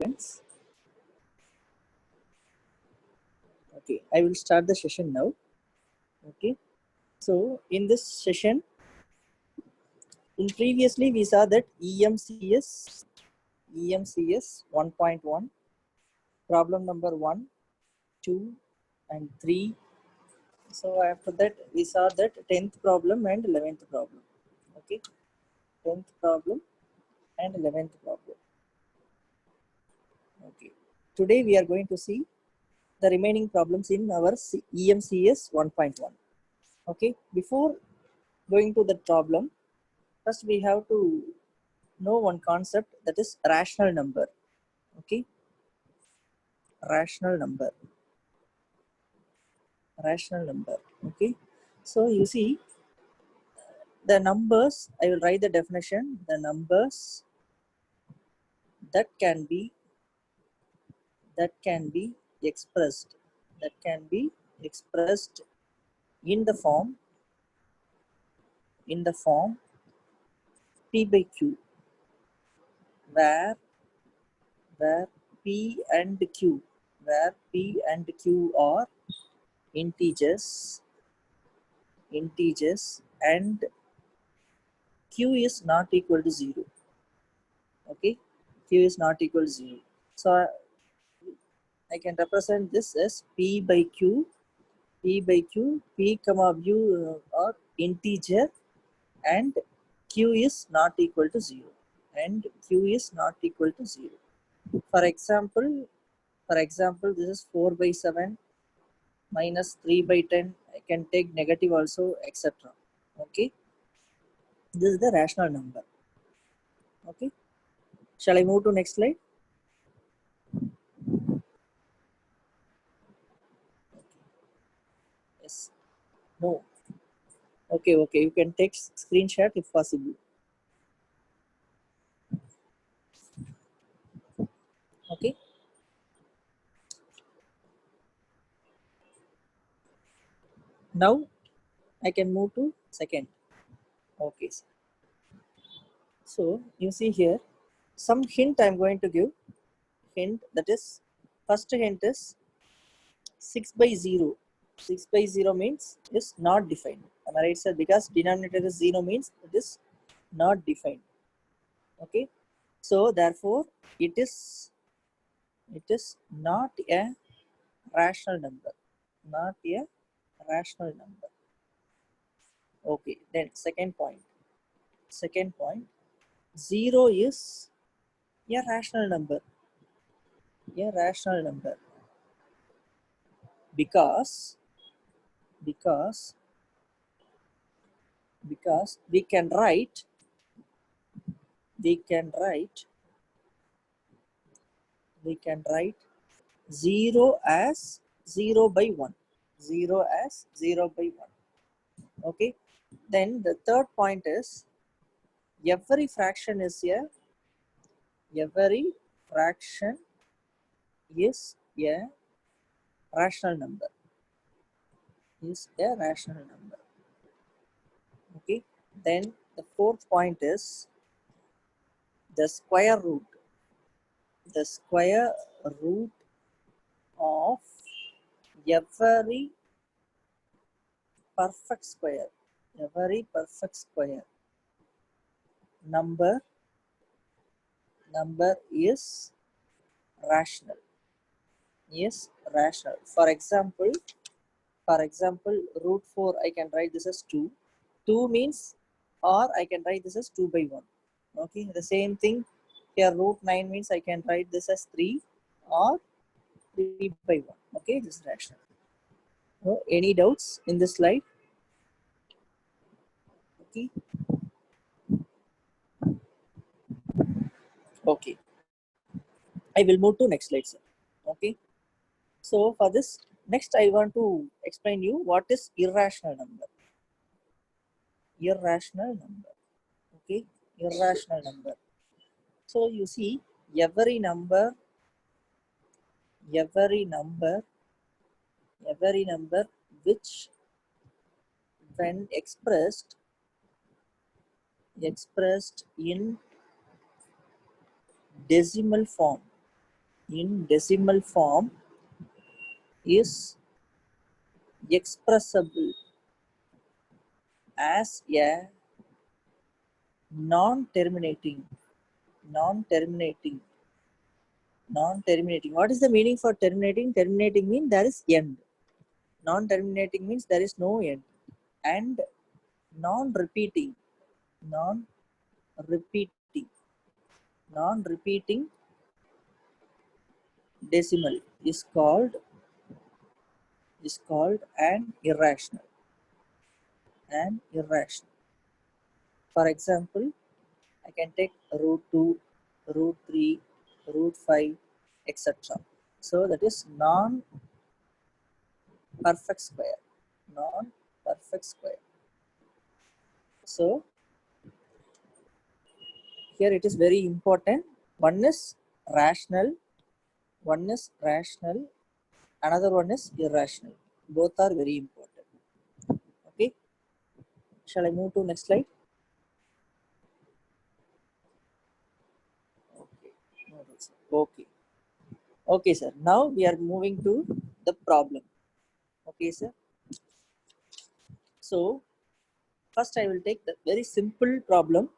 Friends. Okay, I will start the session now. Okay, so in this session, previously we saw that EMCS 1.1, problem number 1, 2, and 3. So after that, we saw that 10th problem and 11th problem. Okay, 10th problem and 11th problem. Okay, today we are going to see the remaining problems in our EMCS 1.1. Okay, before going to the problem, first we have to know one concept, that is rational number. Okay, rational number. Okay, so you see the numbers, I will write the definition. The numbers that can be expressed in the form p by q, where p and q are integers and q is not equal to 0. Okay, q is not equal to 0. So I can represent this as p by q, p comma q are integer and q is not equal to 0. For example, this is 4 by 7 minus 3 by 10. I can take negative also, etc. Okay, this is the rational number. Okay, shall I move to next slide? Yes, no. Okay, you can take screenshot if possible. Okay, now I can move to second. Okay, so you see here some hint I'm going to give. Hint, that is, first hint is 6 by 0. 6 by 0 means is not defined. Am I right, sir? Because denominator is 0 means it is not defined. Okay, so therefore it is not a rational number. Okay, then second point, 0 is a rational number, because we can write 0 as 0 by 1. Okay, then the third point is every fraction is a rational number. Okay, then the fourth point is the square root of every perfect square number is rational. For example, root 4, I can write this as 2. 2 means, or I can write this as 2 by 1. Okay, the same thing here, root 9 means I can write this as 3 or 3 by 1. Okay, this is rational. So, any doubts in this slide? Okay, I will move to next slide, sir. Okay, so for this, next I want to explain you what is irrational number. Okay, irrational number. So you see, every number which, when expressed in decimal form, in decimal form is expressible as a non-terminating. What is the meaning for terminating? Terminating means there is end. Non-terminating means there is no end. And non-repeating non-repeating non-repeating decimal is called an irrational. For example, I can take root 2, root 3, root 5, etc. So that is non-perfect square. So here it is very important. One is rational, another one is irrational. Both are very important. Okay. Shall I move to next slide? Okay. Okay, sir. Now we are moving to the problem. Okay, sir. So first I will take the very simple problem.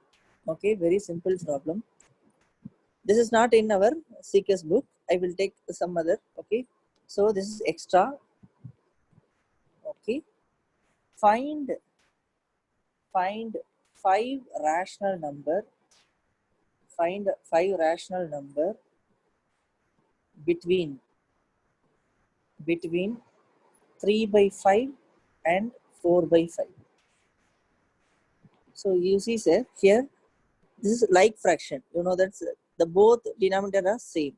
Okay, very simple problem. This is not in our CKS book. I will take some other. Okay. So this is extra. Okay. Find five rational number. Find 5 rational number between 3 by 5 and 4 by 5. So you see, sir, here this is like fraction. You know that's the both denominator are same.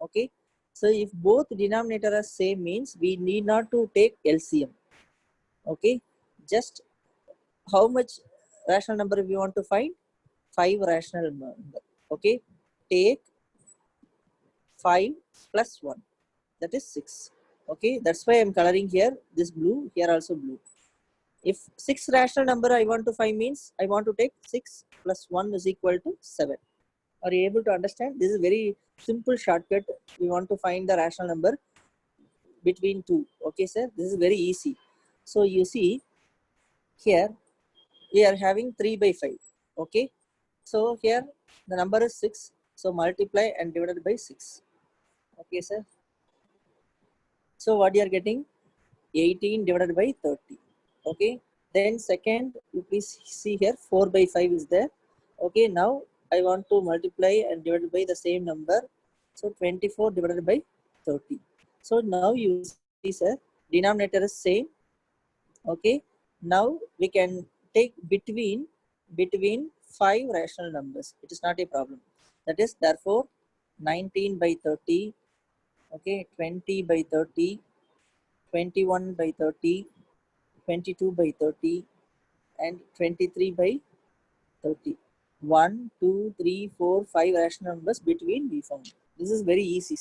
Okay. So if both denominator are same means we need not to take LCM. Okay. Just how much rational number we want to find? 5 rational number. Okay. Take 5 plus 1. That is 6. Okay. That's why I'm coloring here this blue. Here also blue. If 6 rational number I want to find means I want to take 6 plus 1 is equal to 7. Are you able to understand? This is very simple shortcut. We want to find the rational number between 2. Okay, sir. This is very easy. So you see here we are having 3 by 5. Okay. So here the number is 6. So multiply and divided by 6. Okay, sir. So what you are getting? 18 divided by 30. Okay. Then second, you please see here 4 by 5 is there. Okay. Now I want to multiply and divide by the same number. So 24 divided by 30. So now you see, sir, denominator is same. Okay. Now we can take between 5 rational numbers. It is not a problem. That is therefore 19 by 30. Okay. 20 by 30. 21 by 30. 22 by 30. And 23 by 30. 1, 2, 3, 4, 5 rational numbers between we found. This is very easy.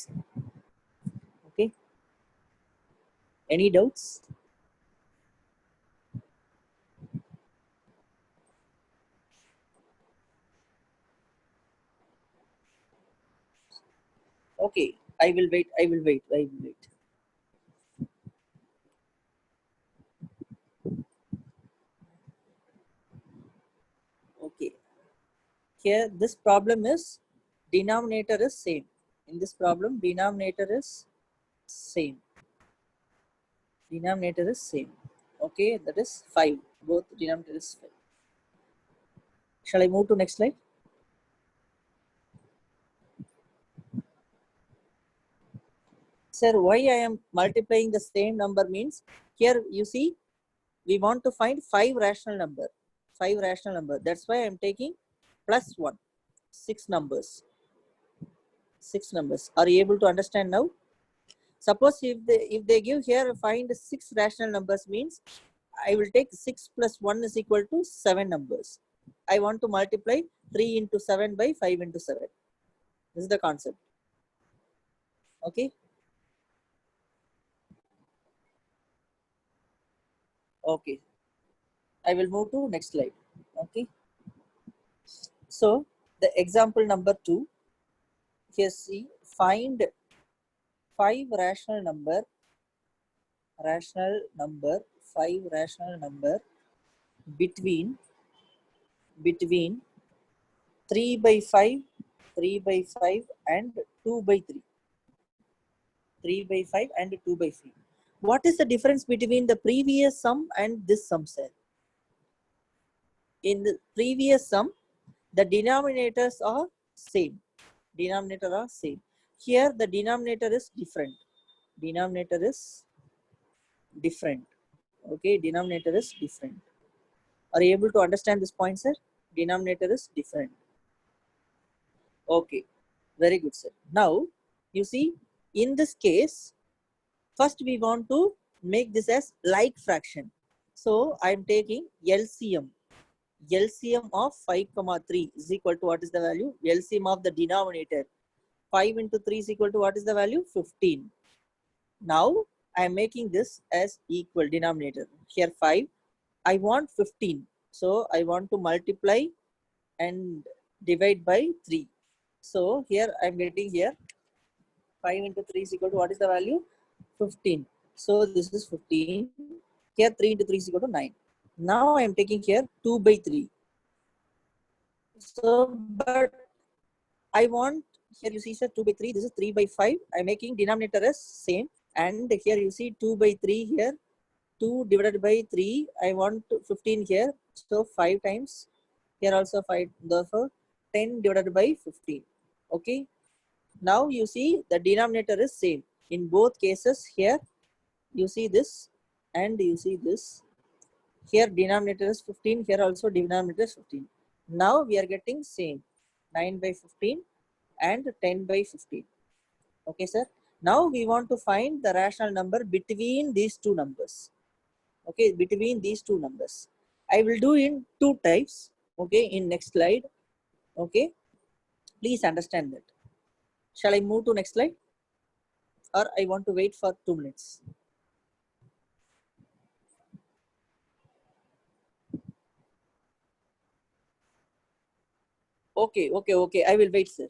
Okay. Any doubts? Okay. I will wait. Okay. Here this problem is denominator is same. In this problem denominator is same. Okay. That is 5. Both denominator is 5. Shall I move to next slide? Sir, why I am multiplying the same number means here you see we want to find 5 rational number. That's why I am taking plus 1. 6 numbers. Are you able to understand now? Suppose if they give here find 6 rational numbers means I will take 6 plus 1 is equal to 7 numbers. I want to multiply 3 into 7 by 5 into 7. This is the concept. Okay. Okay. I will move to next slide. Okay. So the example number 2. Here see find 5 rational number, 5 rational number between 3 by 5, 3 by 5 and 2 by 3. 3 by 5 and 2 by 3. What is the difference between the previous sum and this sum, sir? In the previous sum, the denominators are same. Denominator are same. Here the denominator is different. Denominator is different. Okay, denominator is different. Are you able to understand this point, sir? Denominator is different. Okay, very good, sir. Now, you see, in this case, first we want to make this as like fraction. So I am taking LCM. LCM of 5 comma 3 is equal to what is the value? LCM of the denominator. 5 into 3 is equal to what is the value? 15. Now I am making this as equal denominator. Here 5. I want 15. So I want to multiply and divide by 3. So here I am getting here 5 into 3 is equal to what is the value? 15. So this is 15. Here 3 into 3 is equal to 9. Now I am taking here 2 by 3. So, but I want, here you see sir 2 by 3, this is 3 by 5. I am making denominator as same. And here you see 2 by 3 here. 2 divided by 3, I want 15 here. So 5 times. Here also 5, therefore 10 divided by 15. Okay. Now you see the denominator is same. In both cases here, you see this and you see this. Here denominator is 15, here also denominator is 15. Now we are getting same, 9 by 15 and 10 by 15. Okay, sir. Now we want to find the rational number between these two numbers. Okay, between these two numbers. I will do in two types. Okay, in next slide. Okay, please understand that. Shall I move to next slide? Or I want to wait for 2 minutes? Okay. I will wait, sir.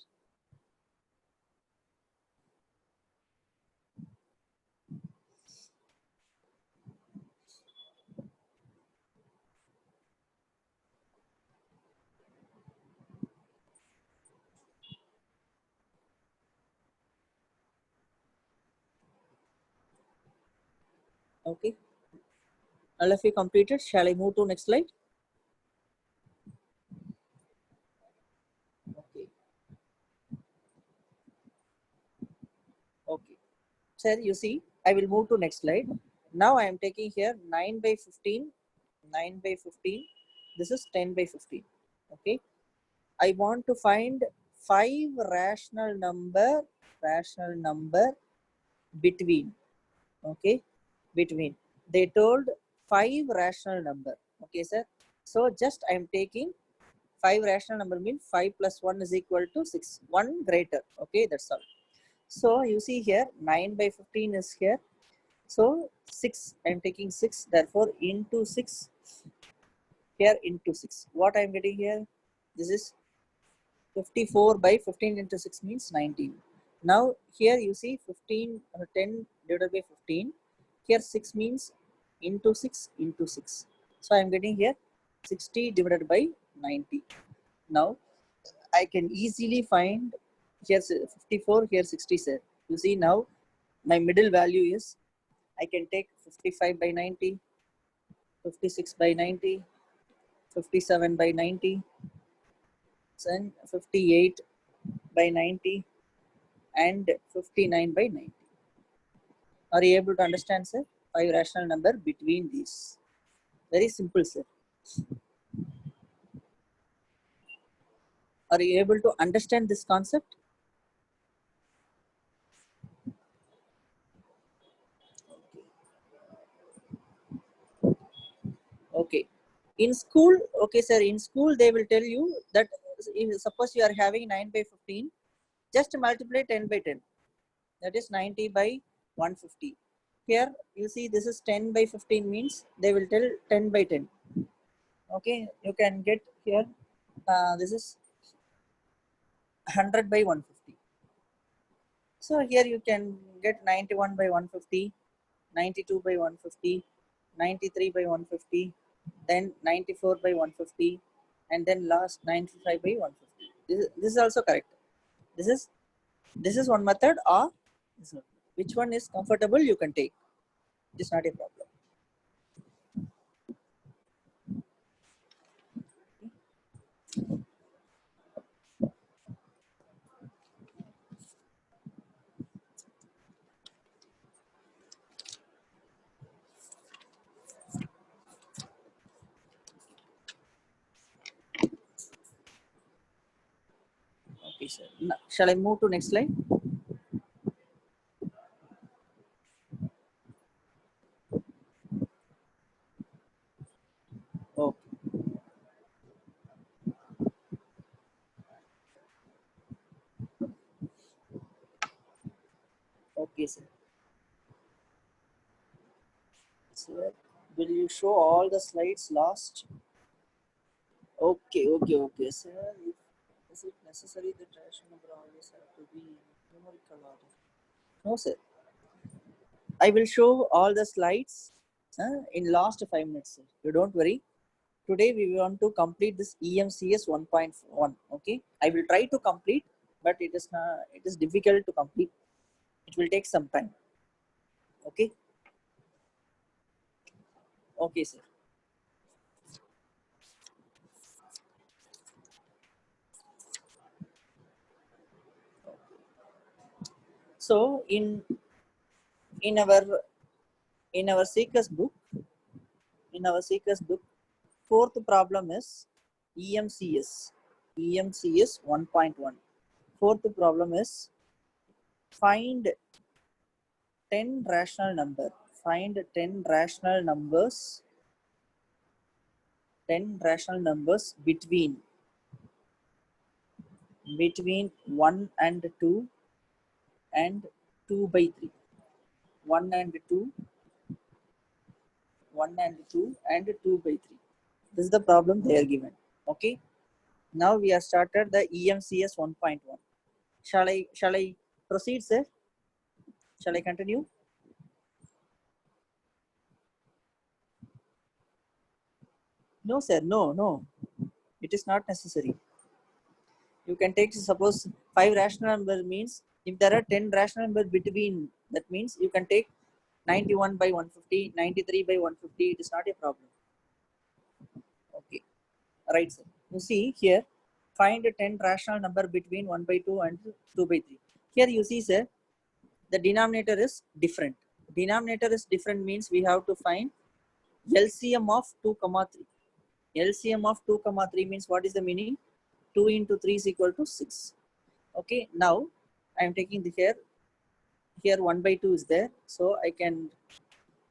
Okay. All of you completed. Shall I move to next slide? Okay. Okay. Sir, you see, I will move to next slide. Now I am taking here 9 by 15. 9 by 15. This is 10 by 15. Okay. I want to find 5 rational number between. Okay. Between. They told 5 rational number. Okay, sir. So just I am taking 5 rational number means 5 plus 1 is equal to 6. 1 greater. Okay, that's all. So you see here 9 by 15 is here. So 6, I am taking 6. Therefore, into 6. Here into 6. What I am getting here? This is 54 by 15 into 6 means 19. Now here you see 10 divided by 15. Here 6 means into 6 into 6. So I am getting here 60 divided by 90. Now I can easily find here 54, here 60, sir. You see now my middle value is, I can take 55 by 90, 56 by 90, 57 by 90, then 58 by 90 and 59 by 90. Are you able to understand, sir? 5 rational number between these. Very simple, sir. Are you able to understand this concept? Okay. In school, okay, sir, in school they will tell you that suppose you are having 9 by 15, just multiply 10 by 10. That is 90 by 150. Here you see this is 10 by 15 means they will tell 10 by 10. Okay, you can get here, this is 100 by 150. So here you can get 91 by 150, 92 by 150, 93 by 150, then 94 by 150, and then last 95 by 150. This is also correct. This is one method, or this one. Which one is comfortable you can take. It's not a problem. Okay, sir. Now, shall I move to next slide? Okay. Okay, sir. Sir, will you show all the slides last? Okay, sir. Is it necessary that ration number always have to be in numerical order? No, sir. I will show all the slides in last 5 minutes, sir. You don't worry. Today we want to complete this EMCS 1.1. Okay, I will try to complete, but it is not. It is difficult to complete. It will take some time. Okay. Okay, sir. So in our in our seekers book, fourth problem is EMCS. EMCS 1.1. Fourth problem is find 10 rational number. Find 10 rational numbers. 10 rational numbers between 1 and 2 and 2 by 3. 1 and 2, 1 and 2 and 2 by 3. This is the problem they are given. Okay. Now we have started the EMCS 1.1. Shall I proceed, sir? Shall I continue? No, sir. No. It is not necessary. You can take, suppose 5 rational number means if there are 10 rational number between, that means you can take 91 by 150, 93 by 150. It is not a problem. Okay. Right, sir. You see here, find a 10 rational number between 1 by 2 and 2 by 3. Here you see, sir, the denominator is different. Denominator is different means we have to find LCM of 2 comma 3. LCM of 2 comma 3 means what is the meaning? 2 into 3 is equal to 6. Okay, now I am taking the here 1 by 2 is there, so I can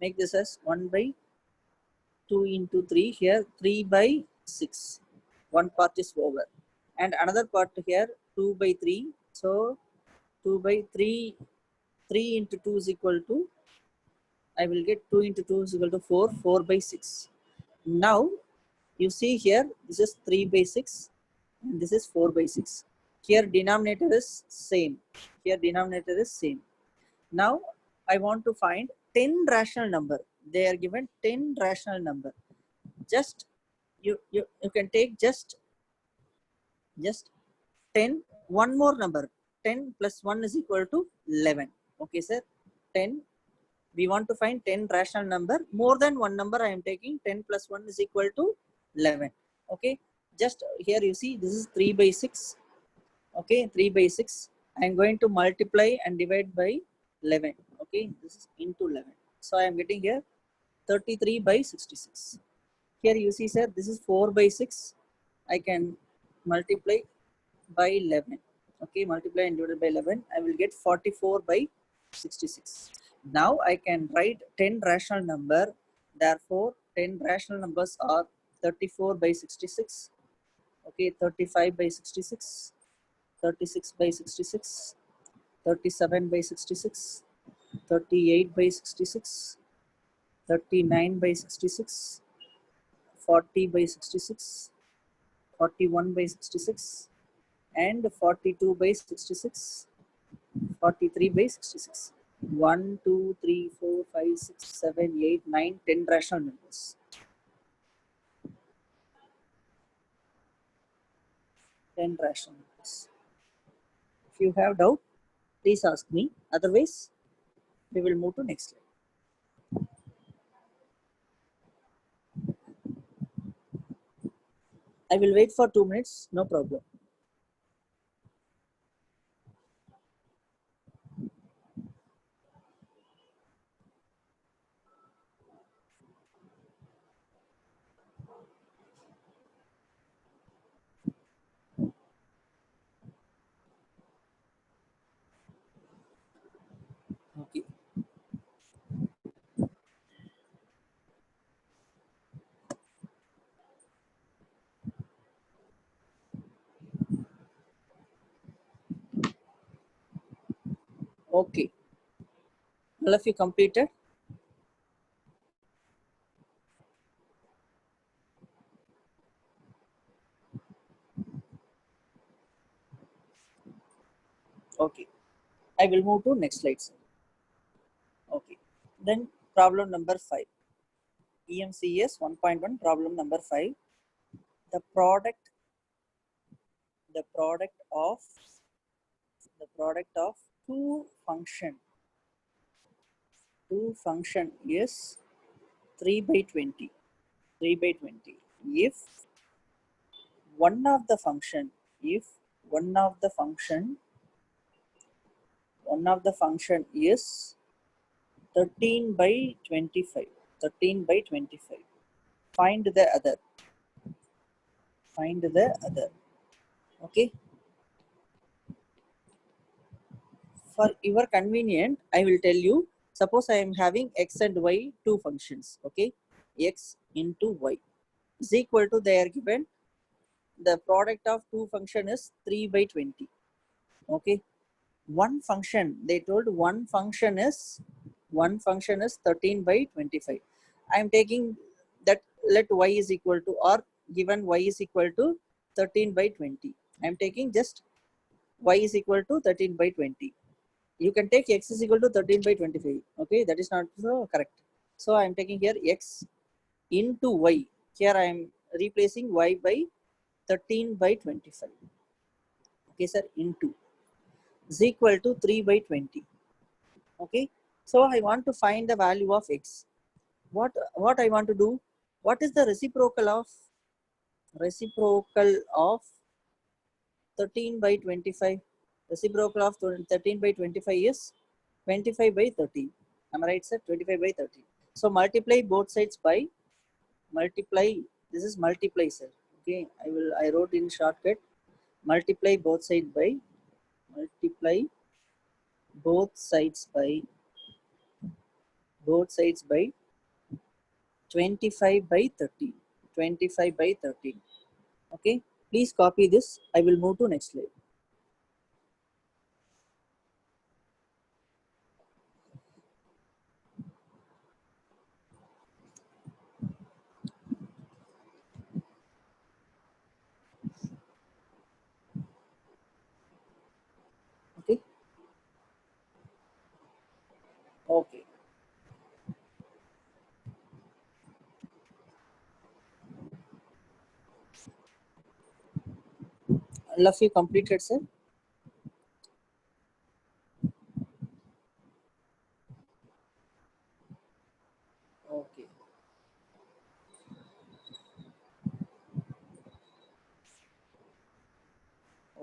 make this as 1 by 2 into 3, here 3 by 6. One part is over, and another part here 2 by 3, so 2 by 3, 3 into 2 is equal to, I will get 2 into 2 is equal to 4, 4 by 6. Now you see here, this is 3 by 6 and this is 4 by 6. Here denominator is same. Here denominator is same. Now I want to find 10 rational number. They are given 10 rational number. Just you can take just 10, one more number. 10 plus 1 is equal to 11. Okay, sir. 10. We want to find 10 rational number. More than one number I am taking. 10 plus 1 is equal to 11. Okay. Just here you see this is 3 by 6. Okay. 3 by 6. I am going to multiply and divide by 11. Okay. This is into 11. So I am getting here 33 by 66. Here you see, sir, this is 4 by 6. I can multiply by 11. Okay, multiply and divided by 11. I will get 44 by 66. Now I can write 10 rational number. Therefore, 10 rational numbers are 34 by 66. Okay, 35 by 66. 36 by 66. 37 by 66. 38 by 66. 39 by 66. 40 by 66. 41 by 66. And 42 by 66, 43 by 66. 1, 2, 3, 4, 5, 6, 7, 8, 9, 10 rational numbers. 10 rational numbers. If you have doubt, please ask me. Otherwise, we will move to next slide. I will wait for 2 minutes, no problem. Okay. Okay. All of you completed? Okay. I will move to next slide, sir. Okay. Then problem number 5. EMCS 1.1 problem number 5. The product of two function is 3 by 20. 3 by 20. If one of the function is 13 by 25. 13 by 25. Find the other. Okay. For your convenient, I will tell you, suppose I am having x and y two functions. Okay. X into y is equal to, they are given, the product of two function is 3 by 20. Okay. One function, they told one function is 13 by 25. I am taking that, let y is equal to, or given y is equal to 13 by 20. I am taking just y is equal to 13 by 20. You can take x is equal to 13 by 25. Okay, that is not so correct. So I am taking here x into y. Here I am replacing y by 13 by 25. Okay, sir, into is equal to 3 by 20. Okay, so I want to find the value of x. What I want to do? What is the reciprocal of 13 by 25? Reciprocal of 13 by 25 is 25 by 13. Am I right, sir? 25 by 13. So multiply both sides by multiply. This is multiply, sir. Okay, I wrote in shortcut. Multiply both sides by 25 by 13. 25 by 13. Okay, please copy this. I will move to next slide. Okay. Okay. All of you completed, sir? Okay.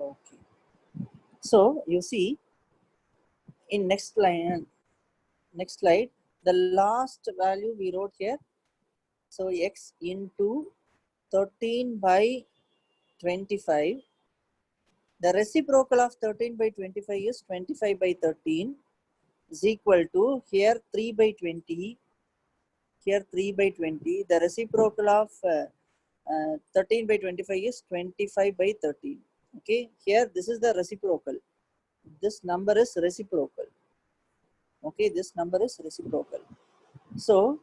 Okay. So you see in next slide, the last value we wrote here. So x into 13 by 25. The reciprocal of 13 by 25 is 25 by 13 is equal to, here 3 by 20. Here 3 by 20. The reciprocal of 13 by 25 is 25 by 13. Okay. Here this is the reciprocal. This number is reciprocal. Okay. This number is reciprocal. So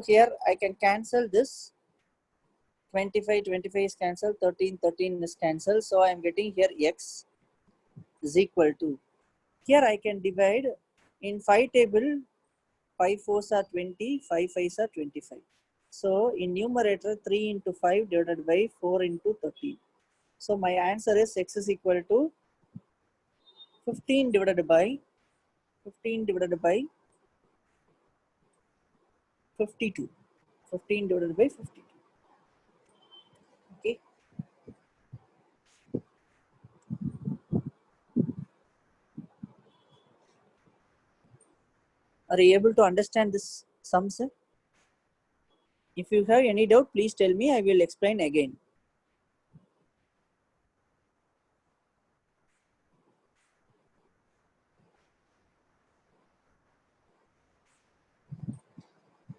here I can cancel this. 25 is cancelled, 13 is cancelled. So I am getting here x is equal to, here I can divide in 5 table, 5 fours are 20, 5 fives are 25. So in numerator 3 into 5 divided by 4 into 13. So my answer is x is equal to 15 divided by 52. 15 divided by 52. Okay. Are you able to understand this sum, sir? If you have any doubt, please tell me. I will explain again.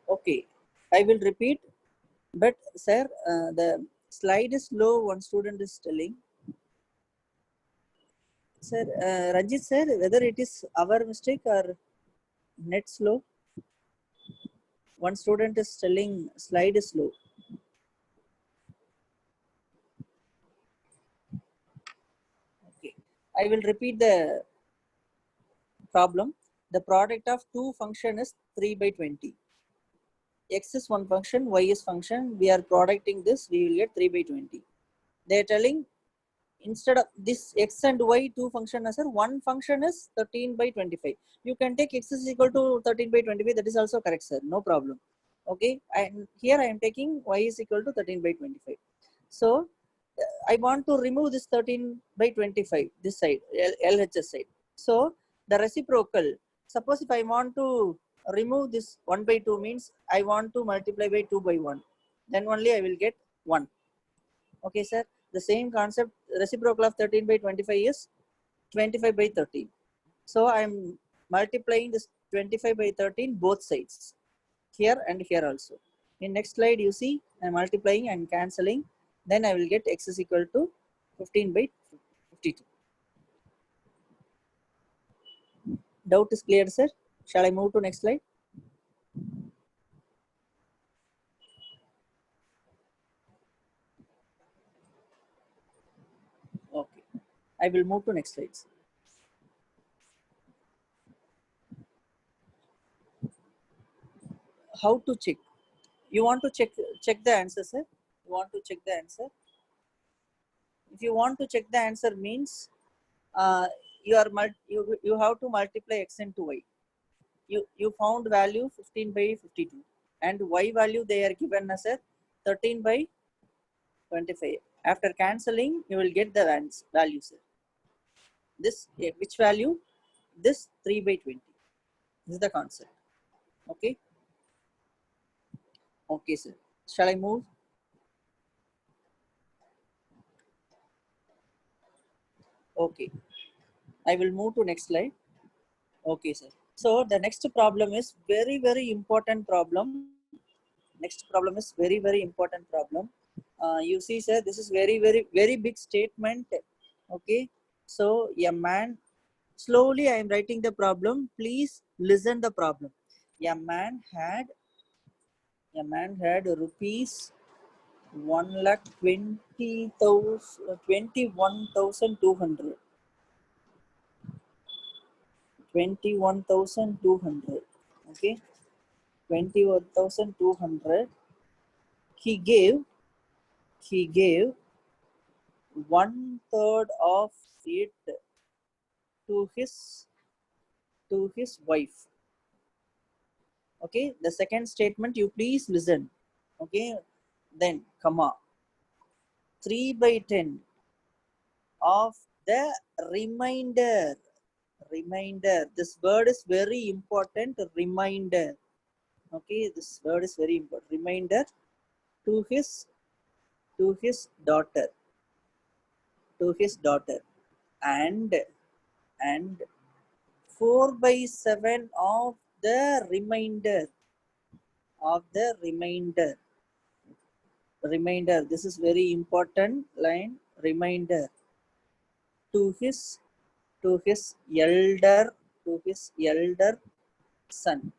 Okay. I will repeat. But sir, the slide is low. One student is telling. Sir, Ranjit sir, whether it is our mistake or net slow. One student is telling slide is low. Okay. I will repeat the problem. The product of two function is 3 by 20. X is one function, Y is function. We are producting this, we will get 3 by 20. They are telling instead of this X and Y two function as one function is 13 by 25. You can take X is equal to 13 by 25. That is also correct, sir. No problem. Okay. And here I am taking Y is equal to 13 by 25. So I want to remove this 13 by 25, this side, LHS side. So the reciprocal, suppose if I want to remove this 1 by 2 means I want to multiply by 2 by 1. Then only I will get 1. Okay, sir. The same concept, reciprocal of 13 by 25 is 25 by 13. So I am multiplying this 25 by 13 both sides, here and here also. In next slide, you see I am multiplying and cancelling. Then I will get x is equal to 15 by 52. Doubt is clear, sir? Shall I move to next slide? Okay. I will move to next slides. How to check? You want to check the answer, sir? You want to check the answer? If you want to check the answer means you have to multiply x into y. You found value 15 by 52 and y value they are given as a 13 by 25. After cancelling, you will get the value, sir. This which value? This 3 by 20. This is the concept. Okay. Okay, sir. Shall I move? Okay. I will move to next slide. Okay, sir. So the next problem is very important problem. Next problem is very important problem. You see, sir, this is very big statement. Okay. So a man, slowly I am writing the problem. Please listen the problem. A man had rupees 1,20,000 21,200. 21,200. Okay. 21,200. He gave 1/3 of it to his wife. Okay, the second statement you please listen. Okay, then comma 3 by 10 of the remainder. This word is very important. Reminder. Okay, this word is very important. Reminder to his daughter. And 4 by 7 of the remainder. This is very important line. Reminder to his elder son.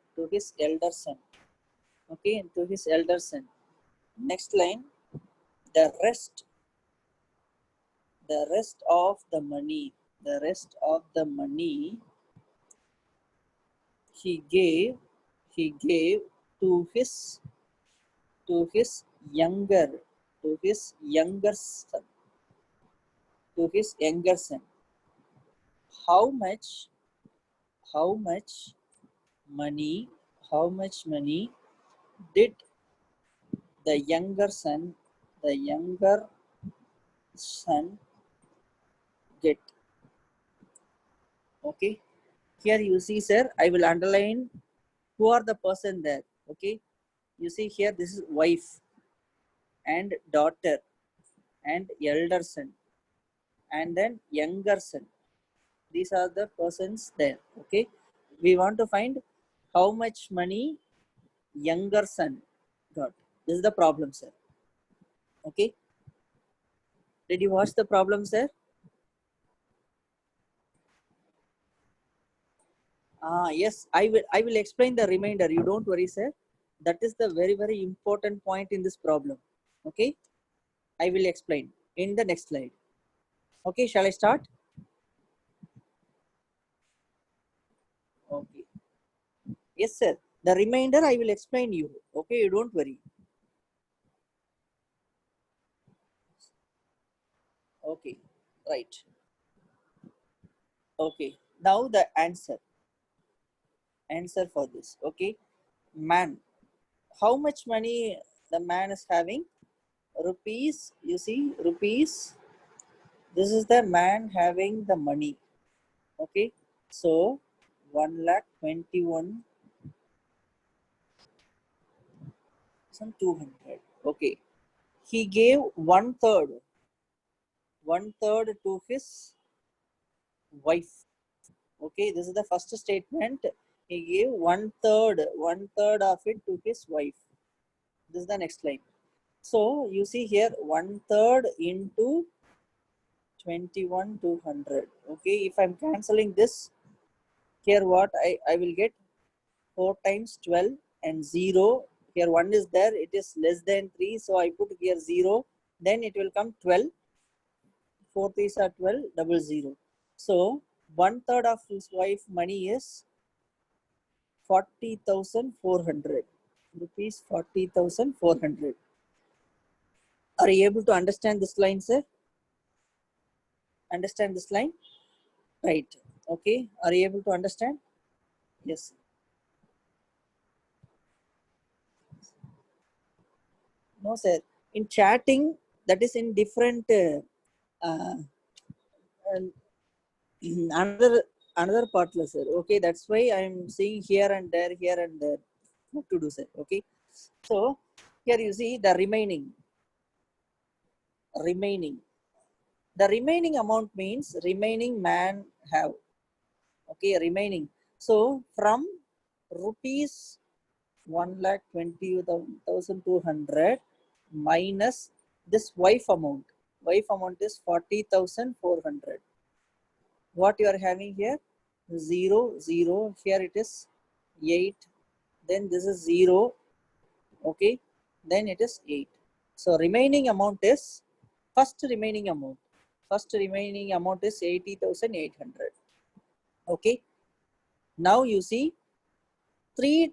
Okay, to his elder son. Next line, the rest of the money. the rest of the money he gave he gave to his to his younger to his younger son to his younger son. How much how much money how much money did the younger son get? Okay, here you see, sir, I will underline who are the person there. Okay, you see here, this is wife and daughter and elder son and then younger son. These are the persons there. Okay, we want to find how much money younger son got. This is the problem, sir. Okay, did you watch the problem, sir? Yes, I will explain the remainder, you don't worry, sir. That is the very very important point in this problem. Okay, I will explain in the next slide. Okay, shall I start? Okay, yes, sir, the remainder I will explain you. Okay, you don't worry. Okay, right. Okay, now the answer for this. Okay, man, how much money the man is having? Rupees, you see, rupees. This is the man having the money. Okay, so 1,21,200. Okay, he gave one third to his wife. Okay, this is the first statement. He gave one third of it to his wife. This is the next line. So you see here, one third into 21,200. Okay, if I'm canceling this here, what I will get? 4 times 12 and 0. Here 1 is there, it is less than 3, so I put here 0. Then it will come 12. 4 3s are 12, double 0. So one third of his wife money is 40,400 rupees. 40,400. Are you able to understand this line, sir? Understand this line? Right. Okay. Are you able to understand? Yes. No, sir. In chatting, that is in different uh, and another part, sir. Okay, that's why I'm seeing here and there. What to do, sir? Okay. So here you see the remaining. The remaining amount means remaining man have. Okay, remaining. So from rupees 1,20,200 minus this wife amount. Wife amount is 40,400. What you are having here? 0, 0. Here it is 8. Then this is 0. Okay. Then it is 8. So remaining amount is first remaining amount. First remaining amount is 80,800. Okay. Now you see 3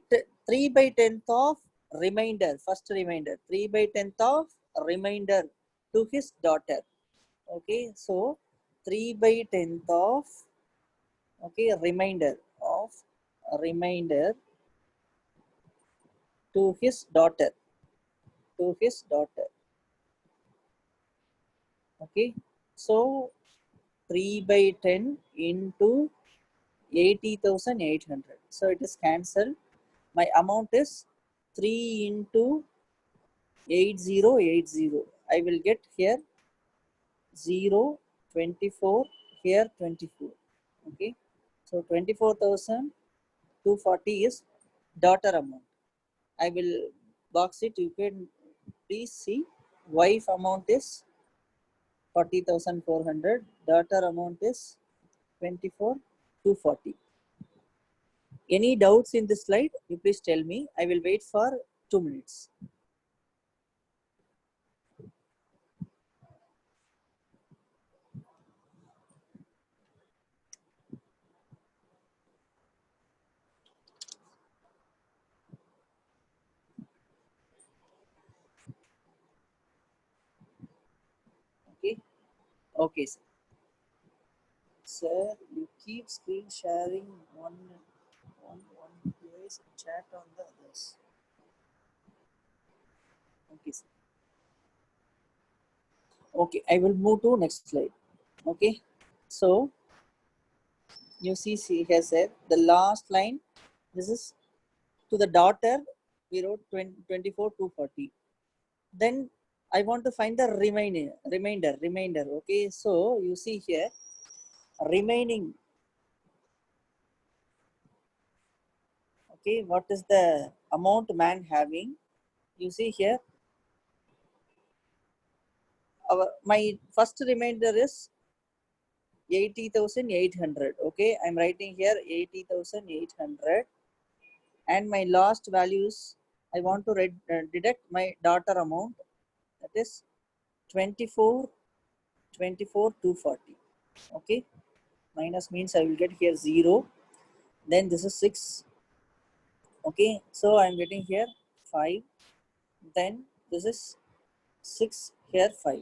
by 10th of remainder. First remainder. 3 by 10th of remainder to his daughter. Okay. So 3 by 10th of, okay, reminder to his daughter. To his daughter. Okay. So 3 by 10 into 80,800. So it is cancelled. My amount is 3 into 8080. I will get here 0, 24, here 24. Okay. So 24,240 is daughter amount. I will box it. You can please see. Wife amount is 40,400. Daughter amount is 24,240. Any doubts in this slide? You please tell me. I will wait for 2 minutes. Okay, sir. Sir, you keep screen sharing one device and chat on the others. Okay, sir. Okay, I will move to next slide. Okay, so you see here, sir, the last line. This is to the daughter. We wrote 24 to 40. Then I want to find the remainder. Okay, so you see here, remaining. Okay, what is the amount man having? You see here, my first remainder is 80,800. Okay, I'm writing here 80,800, and my last values, I want to deduct my daughter amount, that is 24 240. Okay, minus means I will get here 0, then this is 6. Okay, so I'm getting here 5, then this is 6, here 5.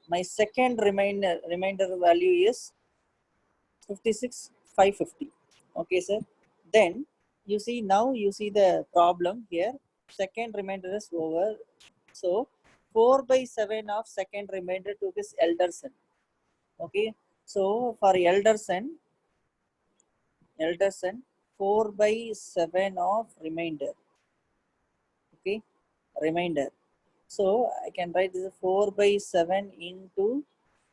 My second remainder value is 56 550. Okay, sir. Then you see, now you see the problem here. Second remainder is over. So 4 by 7 of second remainder to this elder son. Okay. So for elder son, 4 by 7 of remainder. Okay. Remainder. So I can write this 4 by 7 into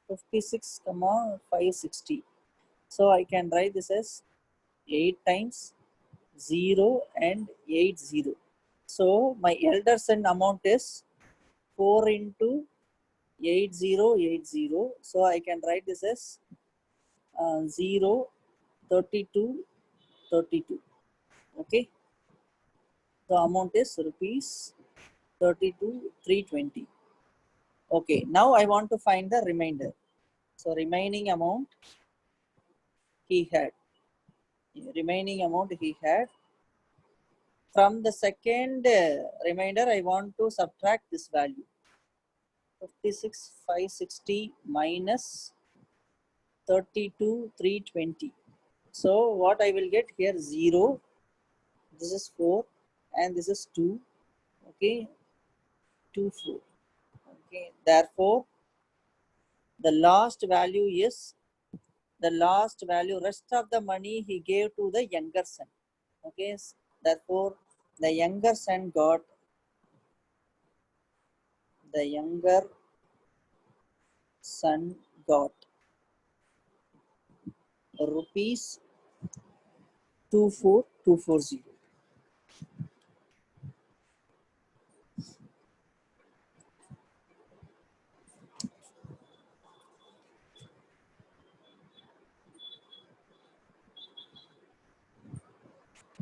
56 comma 560. So I can write this as 8 times 0 and 80. So my elder son amount is 4 into 8080. So I can write this as 0 32 32. Okay, the amount is rupees 32 320. Okay, now I want to find the remainder. So remaining amount he had. From the second remainder, I want to subtract this value. 56 560 minus 32 320. So what I will get here, 0, this is 4, and this is 2. Okay, 2 4. Okay, therefore the last value is rest of the money he gave to the younger son. Okay, therefore the younger son got rupees 24240.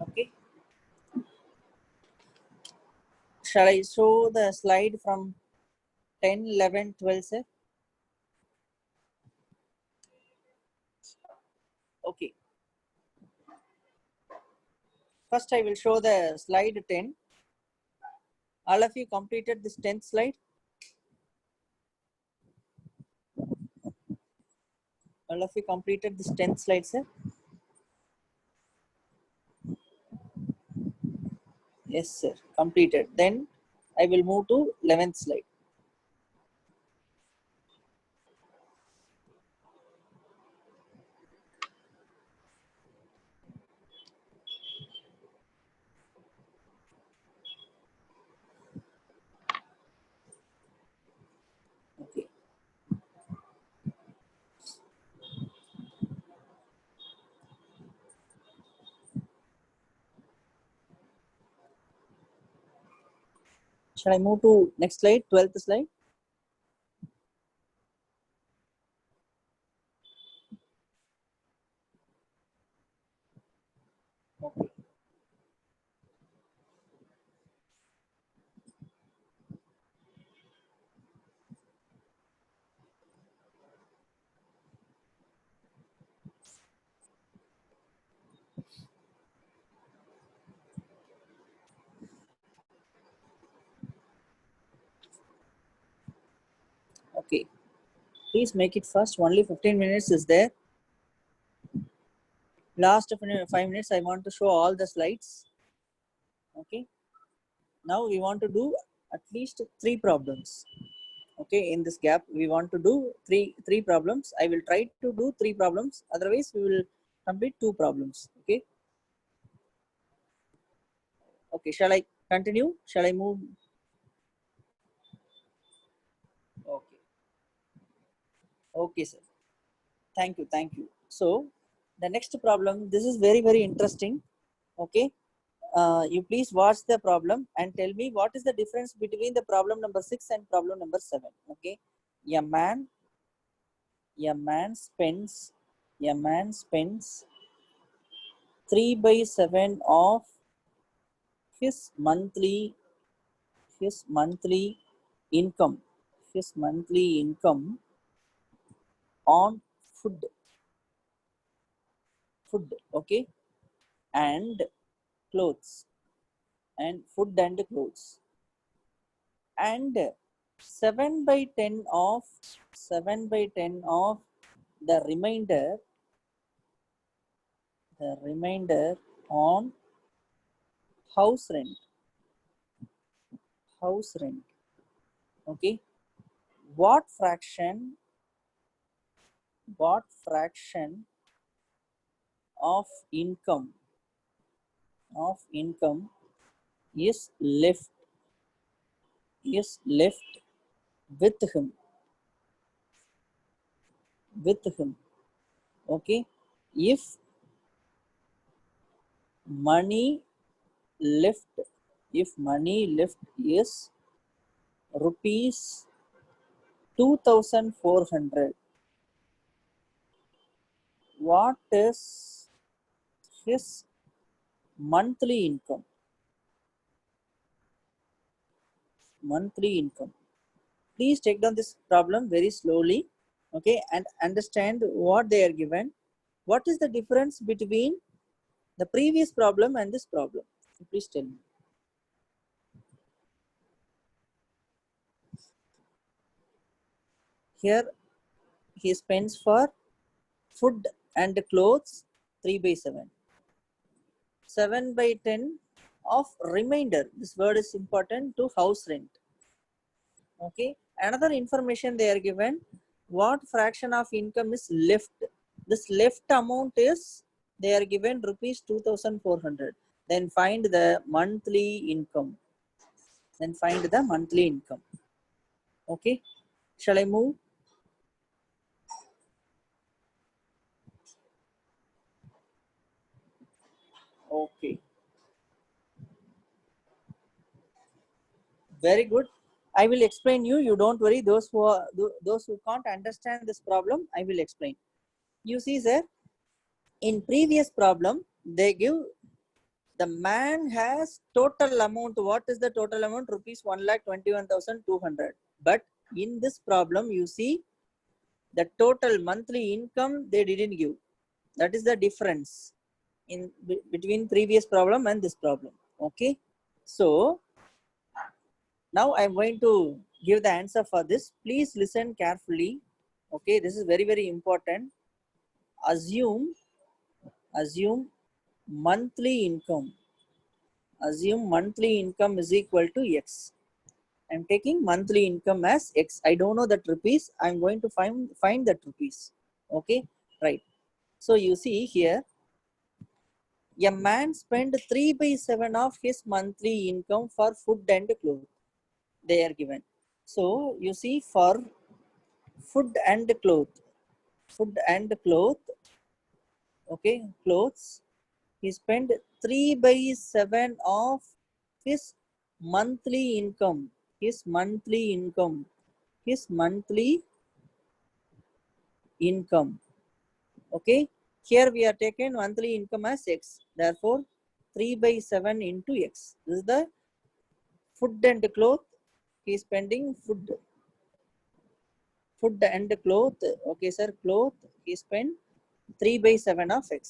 Okay, shall I show the slide from 10 11 12, sir? Okay, first I will show the slide 10. All of you completed this 10th slide? All of you completed this 10th slide, sir? Yes, sir, completed. Then I will move to 11th slide. Okay. Shall I move to next slide, 12th slide? Okay. Okay. Please make it fast. Only 15 minutes is there. Last 5 minutes, I want to show all the slides. Okay. Now we want to do at least 3 problems. Okay. In this gap, we want to do three problems. I will try to do 3 problems. Otherwise, we will complete 2 problems. Okay. Okay. Shall I continue? Shall I move? Okay. Okay, sir. Thank you. Thank you. So the next problem, this is very, very interesting. Okay. You please watch the problem and tell me what is the difference between the problem number 6 and problem number 7. Okay. A man spends 3/7 of his monthly income on food. Okay, and clothes, and food and clothes, and 7/10 of the remainder on house rent. Okay, what fraction of income is left with him. Okay, if money left is rupees 2,400, what is his monthly income? Please take down this problem very slowly, okay, and understand what they are given. What is the difference between the previous problem and this problem? Please tell me. Here he spends for food and clothes 3/7. 7/10 of remainder. This word is important to house rent. Okay. Another information they are given. What fraction of income is left? This left amount is, they are given rupees 2,400. Then find the monthly income. Okay. Shall I move? Okay. Very good. I will explain you. You don't worry. Those who can't understand this problem, I will explain. You see, sir, in previous problem, they give the man has total amount. What is the total amount? Rupees 1,21,200. But in this problem, you see the total monthly income they didn't give. That is the difference in between previous problem and this problem. Okay. So now I'm going to give the answer for this. Please listen carefully. Okay. This is very, very important. Assume monthly income. Assume monthly income is equal to X. I'm taking monthly income as X. I don't know that rupees. I'm going to find that rupees. Okay, right. So you see here, a man spent 3/7 of his monthly income for food and clothes. They are given. So you see, for food and cloth, okay, clothes, he spent 3/7 of his monthly income. His monthly income. Okay. Here we are taken monthly income as X. Therefore, 3/7 into X. This is the food and cloth. He is spending food and cloth. Okay, sir. Cloth. He spent 3/7 of X.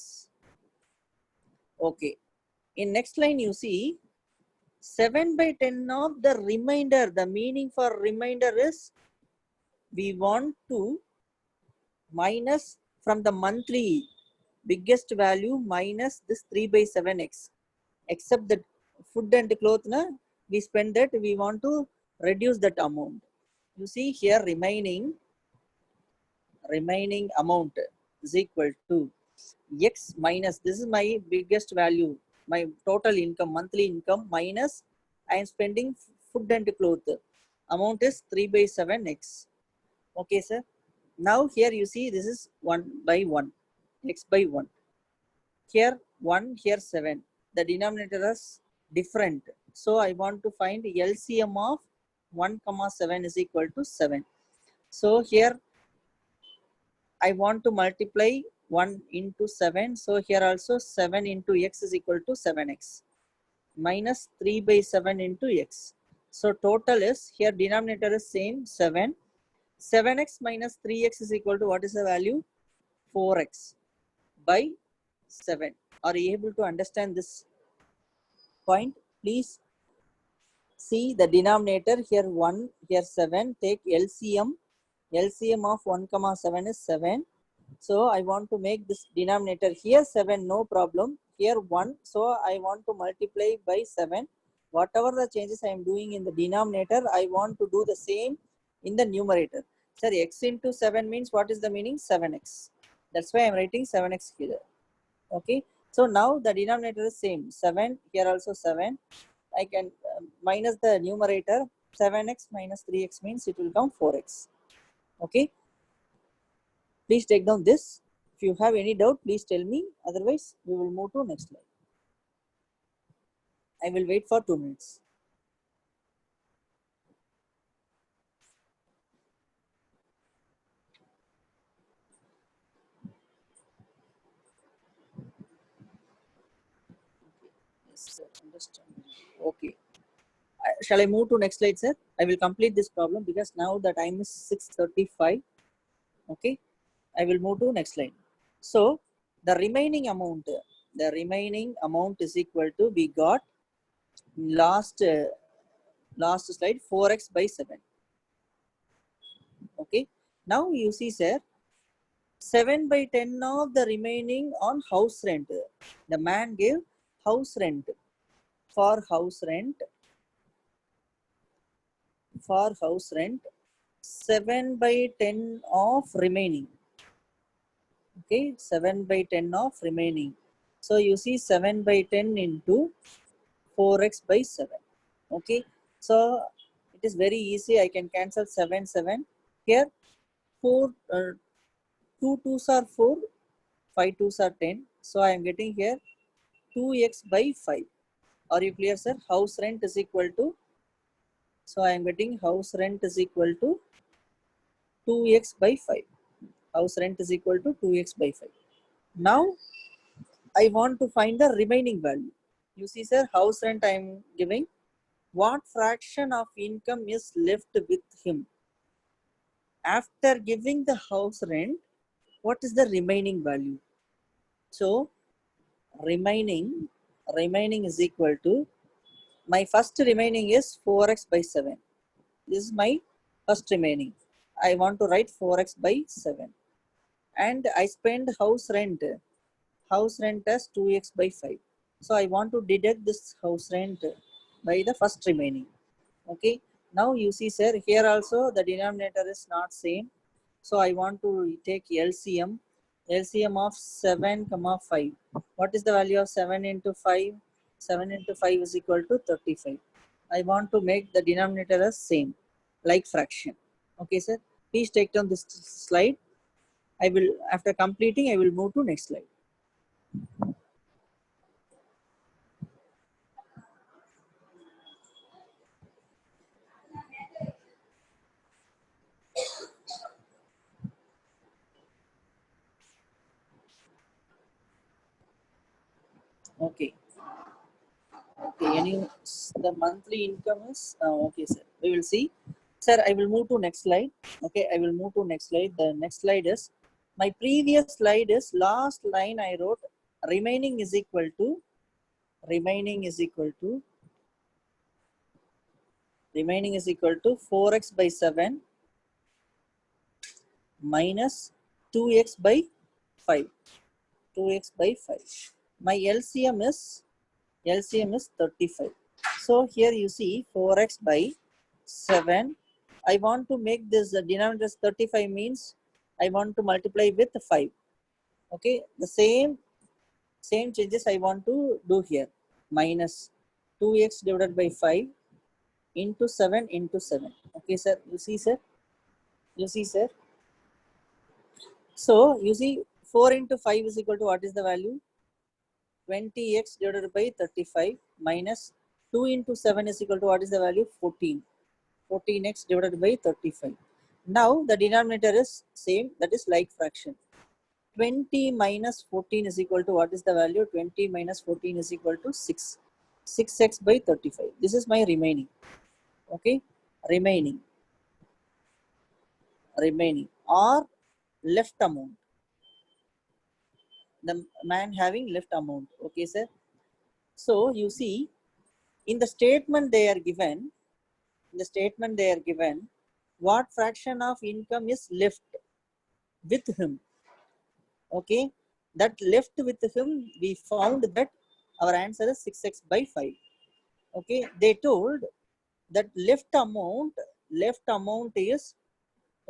Okay. In next line, you see 7/10 of the remainder. The meaning for remainder is we want to minus from the monthly biggest value minus this 3 by 7x, except that food and cloth na, we spend that, we want to reduce that amount. You see here remaining amount is equal to x minus, this is my biggest value, my total income, monthly income, minus I am spending food and cloth, amount is 3 by 7x. Okay sir, now here you see this is 1 by 1, x by 1, here 1, here 7, the denominator is different, so I want to find LCM of 1 comma 7 is equal to 7. So here I want to multiply 1 into 7. So here also 7 into x is equal to 7x minus 3 by 7 into x. So total is, here denominator is same 7. 7x minus 3x is equal to what is the value? 4x by 7. Are you able to understand this point? Please see the denominator here 1, here 7. Take LCM. LCM of 1 comma 7 is 7. So I want to make this denominator here 7, no problem. Here 1. So I want to multiply by 7. Whatever the changes I am doing in the denominator, I want to do the same in the numerator. Sir, x into 7 means what is the meaning? 7x. That's why I am writing 7x here. Okay. So now the denominator is same. 7. Here also 7. I can minus the numerator. 7x minus 3x means it will come 4x. Okay. Please take down this. If you have any doubt, please tell me. Otherwise, we will move to next slide. I will wait for 2 minutes. Yes, sir. Understand. Okay. Shall I move to next slide, sir? I will complete this problem because now the time is 6:35. Okay. I will move to next slide. So the remaining amount is equal to, we got last slide 4x by 7. Okay. Now you see, sir, 7 by 10 of the remaining on house rent. The man gave house rent. For house rent, 7 by 10 of remaining. Okay, 7 by 10 of remaining. So you see 7 by 10 into 4x by 7. Okay, so it is very easy. I can cancel 7, 7. Here 4, 2 2s are 4, 5 2s are 10. So I am getting here 2x by 5. Are you clear, sir? House rent is equal to, so I am getting house rent is equal to 2x by 5. House rent is equal to 2x by 5. Now I want to find the remaining value. You see, sir, house rent I am giving. What fraction of income is left with him? After giving the house rent, what is the remaining value? So remaining is equal to, my first remaining is 4x by 7. This is my first remaining. I want to write 4x by 7. And I spend house rent as 2x by 5. So I want to deduct this house rent by the first remaining. Okay. Now you see, sir, here also the denominator is not same. So I want to take LCM. LCM of 7 comma 5. What is the value of 7 into 5? 7 into 5 is equal to 35. I want to make the denominator as same, like fraction. Okay, sir. Please take down this slide. I will, after completing, I will move to next slide. Okay. Okay. The monthly income is okay, sir. We will see. Sir, I will move to next slide. Okay, I will move to next slide. The next slide is, my previous slide is last line I wrote, remaining is equal to 4x by 7 minus 2x by 5. 2x by 5. My LCM is 35. So here you see 4x by 7. I want to make this denominator as 35 means I want to multiply with 5. Okay, the same changes I want to do here. Minus 2x divided by 5 into 7 into 7. Okay, sir. You see, sir? You see, sir? So, you see 4 into 5 is equal to what is the value? 20x divided by 35 minus 2 into 7 is equal to what is the value? 14. 14x divided by 35. Now, the denominator is same, that is like fraction. 20 minus 14 is equal to what is the value? 20 minus 14 is equal to 6. 6x by 35. This is my remaining. Okay, remaining or left amount, the man having left amount. Okay, sir. So you see in the statement they are given, what fraction of income is left with him. Okay, that left with him, we found that our answer is 6x by 5. Okay, they told that left amount is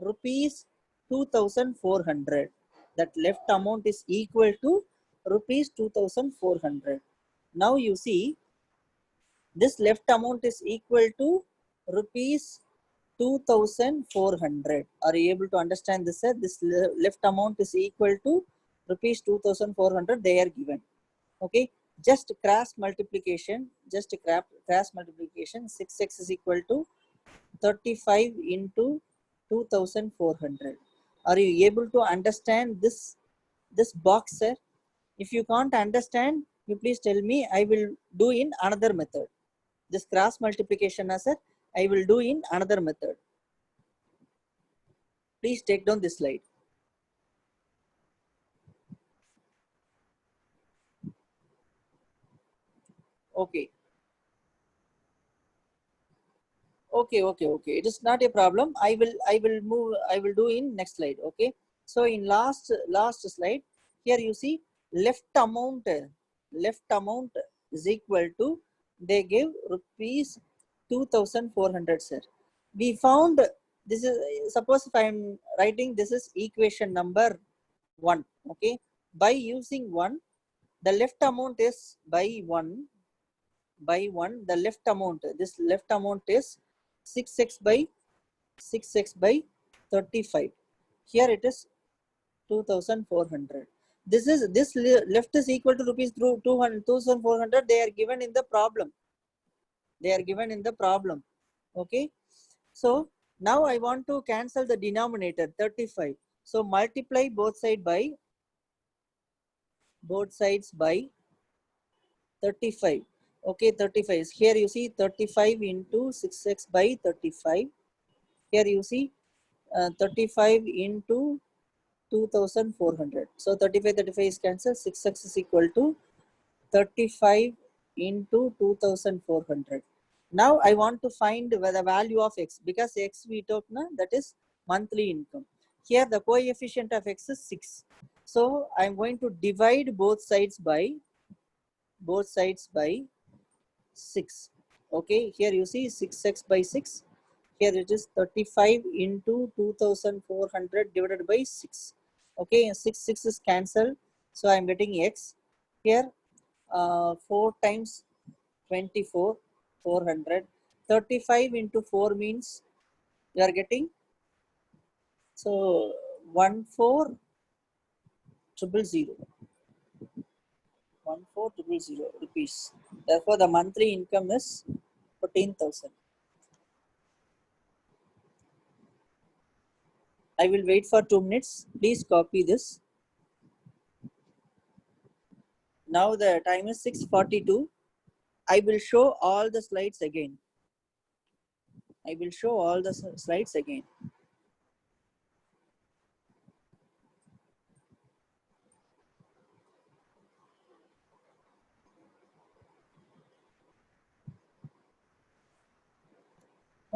rupees 2400. That left amount is equal to rupees 2400. Now you see this left amount is equal to rupees 2400. Are you able to understand this, sir? This left amount is equal to rupees 2400 they are given. Okay, just cross multiplication, 6x is equal to 35 into 2400. Are you able to understand this box, sir? If you can't understand, you please tell me. I will do in another method. This cross multiplication, sir, I will do in another method. Please take down this slide. Okay. Okay, it is not a problem. I will do in next slide. Okay, so in last slide, here you see left amount is equal to, they give rupees 2400, sir. We found this is, suppose if I am writing, this is equation number 1. Okay, by using 1, the left amount is by 1, the left amount, this left amount is 6x by 35. Here it is 2400. This left is equal to rupees 2400. They are given in the problem. Okay, so now I want to cancel the denominator 35. So multiply both sides by 35. Okay, 35 is here. You see 35 into 6x by 35. Here you see 35 into 2400. So 35 is cancelled. 6x is equal to 35 into 2400. Now I want to find the value of x, because x we took na, that is monthly income. Here the coefficient of x is 6. So I'm going to divide both sides by 6. Okay, here you see 6x by 6. Here it is 35 into 2400 divided by 6. Okay, 6 is cancelled. So I'm getting x. Here 4 times 24, 400. 35 into 4 means you are getting, so 14,000. 14,000 rupees. Therefore, the monthly income is 14,000. I will wait for 2 minutes. Please copy this. Now the time is 6:42. I will show all the slides again.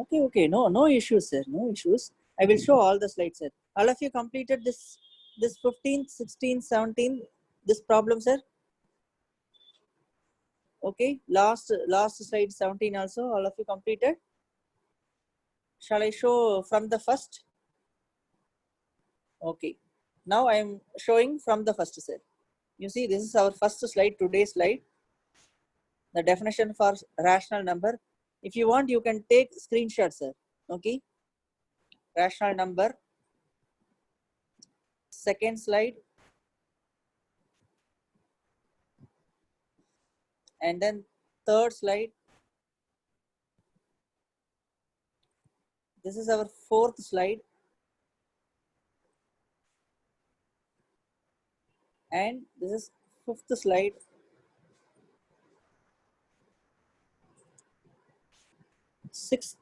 Okay. No issues, sir. No issues. I will show all the slides, sir. All of you completed this this 15, 16, 17, this problem, sir? Okay, last slide 17 also, all of you completed. Shall I show from the first? Okay, now I am showing from the first, sir. You see, this is our first slide, today's slide. The definition for rational number. If you want, you can take screenshots, sir. Okay, rational number. Second slide, and then third slide. This is our fourth slide, and this is fifth slide. Sixth,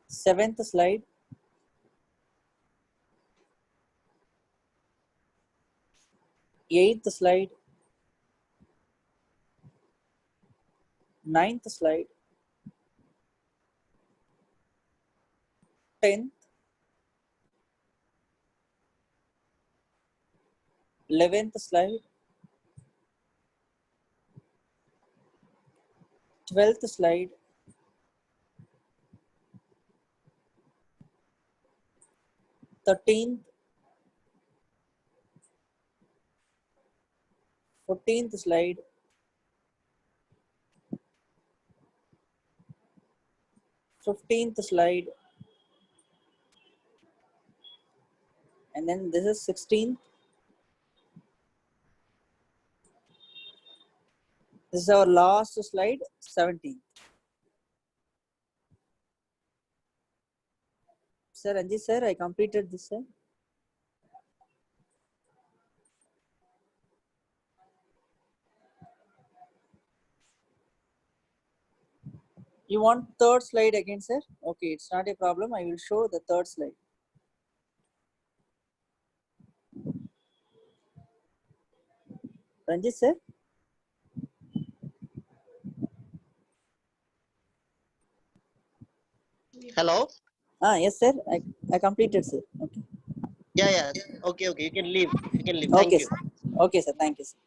seventh slide, eighth slide, ninth slide, 10th, 11th slide, 12th slide, 13th, 14th slide, 15th slide, and then this is 16th. This is our last slide, 17th. Sir, Ranjit sir, I completed this, sir. You want third slide again, sir? Okay, it's not a problem. I will show the third slide. Ranjit sir? Hello? Yes, sir. I completed, sir. Okay. Yeah. Okay. You can leave. Thank Okay, you. sir. Okay, sir. Thank you, sir.